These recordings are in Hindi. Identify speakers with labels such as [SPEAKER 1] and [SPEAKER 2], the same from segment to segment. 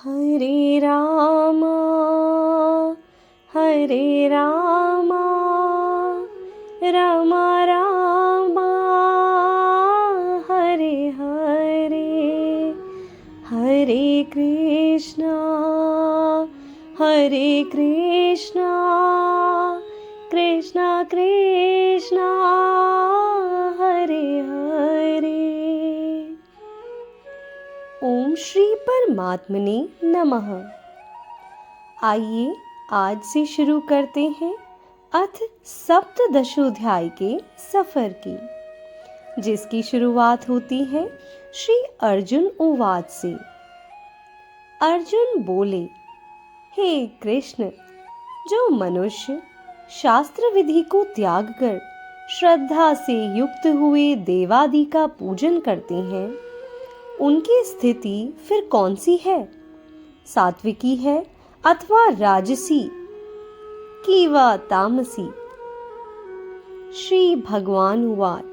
[SPEAKER 1] हरे रामा हरे रामा रामा रामा हरे हरे हरे कृष्णा कृष्णा कृष्णा हरे हरे। ओम श्री परमात्मने नमः। आइए आज से शुरू करते हैं अथ सप्तदशोध्याय के सफर की, जिसकी शुरुआत होती है श्री अर्जुन उवाच से। अर्जुन बोले, हे कृष्ण, जो मनुष्य शास्त्र विधि को त्याग कर श्रद्धा से युक्त हुए देवादि का पूजन करते हैं, उनकी स्थिति फिर कौन सी है? सात्विकी है अथवा राजसी कि व तामसी? श्री भगवान उवाच।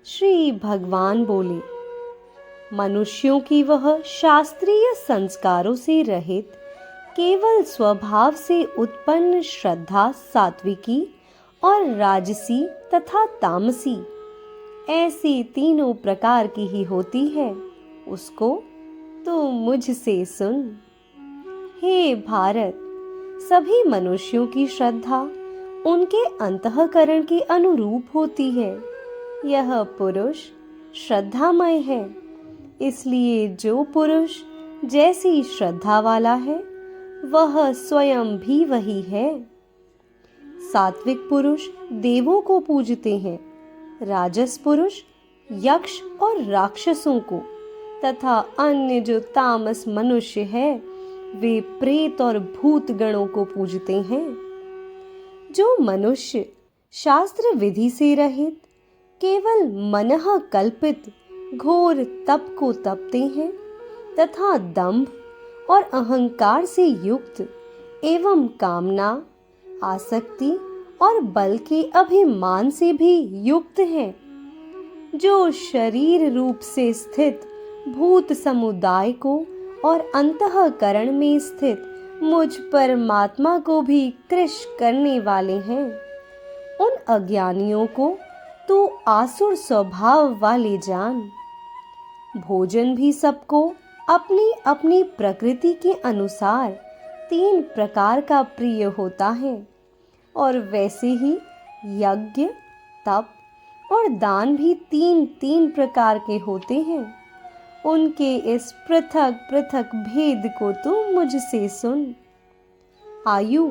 [SPEAKER 1] श्री भगवान बोले, मनुष्यों की वह शास्त्रीय संस्कारों से रहित केवल स्वभाव से उत्पन्न श्रद्धा सात्विकी और राजसी तथा तामसी, ऐसी तीनों प्रकार की ही होती है। उसको तू मुझसे सुन। हे भारत, सभी मनुष्यों की श्रद्धा उनके अंतःकरण के अनुरूप होती है। यह पुरुष श्रद्धामय है, इसलिए जो पुरुष जैसी श्रद्धा वाला है वह स्वयं भी वही है। सात्विक पुरुष देवों को पूजते हैं, राजस पुरुष यक्ष और राक्षसों को, तथा अन्य जो तामस मनुष्य है वे प्रेत और भूत गणों को पूजते हैं। जो मनुष्य शास्त्र विधि से रहित केवल मनः कल्पित घोर तप को तपते हैं तथा दंभ और अहंकार से युक्त एवं कामना, आसक्ति और बल के अभिमान से भी युक्त हैं, जो शरीर रूप से स्थित भूत समुदाय को और अंतःकरण में स्थित मुझ परमात्मा को भी कृश करने वाले हैं, उन अज्ञानियों को तू आसुर स्वभाव वाले जान। भोजन भी सबको अपनी अपनी प्रकृति के अनुसार 3 प्रकार का प्रिय होता है, और वैसे ही यज्ञ, तप और दान भी 3 प्रकार के होते हैं। उनके इस पृथक पृथक भेद को तू मुझसे सुन। आयु,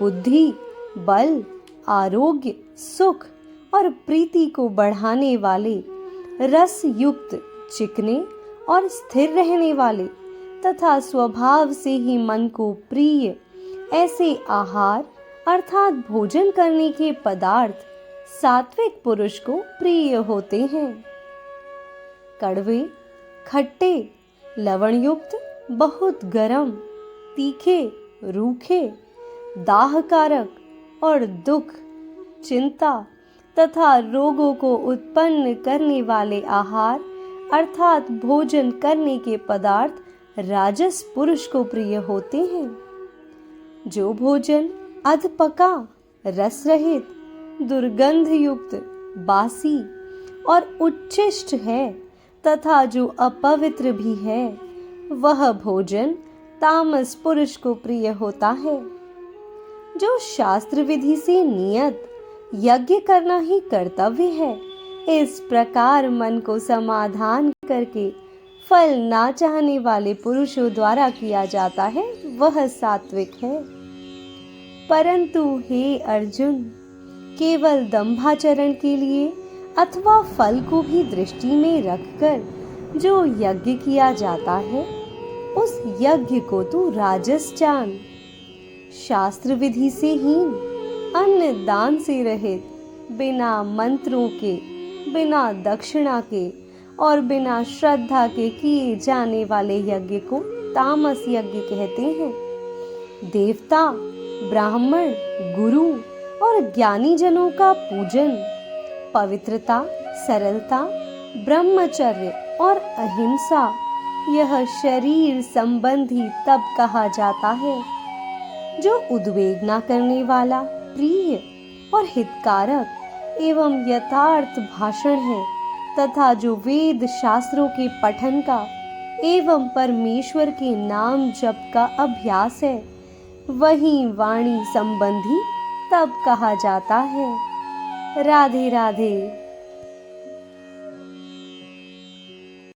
[SPEAKER 1] बुद्धि, बल, आरोग्य, सुख और प्रीति को बढ़ाने वाले, रस युक्त, चिकने और स्थिर रहने वाले तथा स्वभाव से ही मन को प्रिय ऐसे आहार अर्थात भोजन करने के पदार्थ सात्विक पुरुष को प्रिय होते हैं। कड़वे, खट्टे, लवण युक्त, बहुत गरम, तीखे, रूखे, दाहकारक और दुख, चिंता तथा रोगों को उत्पन्न करने वाले आहार अर्थात भोजन करने के पदार्थ राजस पुरुष को प्रिय होते हैं। जो भोजन अधपका, रस रहित, दुर्गंध युक्त, बासी और उच्छिष्ट है तथा जो अपवित्र भी है, वह भोजन तामस पुरुष को प्रिय होता है। जो शास्त्र विधि से नियत यज्ञ करना ही कर्तव्य है, इस प्रकार मन को समाधान करके फल ना चाहने वाले पुरुषों द्वारा किया जाता है, वह सात्विक है। परंतु हे अर्जुन, केवल दंभाचरण के लिए अथवा फल को भी दृष्टि में रखकर जो यज्ञ किया जाता है, उस यज्ञ को तू राजस जान। शास्त्र विधि से हीन, अन्न दान से रहित, बिना मंत्रों के, बिना दक्षिणा के और बिना श्रद्धा के किए जाने वाले यज्ञ को तामस यज्ञ कहते हैं। देवता, ब्राह्मण, गुरु और ज्ञानी जनों का पूजन, पवित्रता, सरलता, ब्रह्मचर्य और अहिंसा यह शरीर संबंधी तब कहा जाता है जो उद्वेगना करने वाला, प्रिय और हितकारक एवं यथार्थ भाषण है तथा जो वेद शास्त्रों के पठन का एवं परमेश्वर के नाम जप का अभ्यास है, वही वाणी संबंधी तब कहा जाता है। राधे राधे।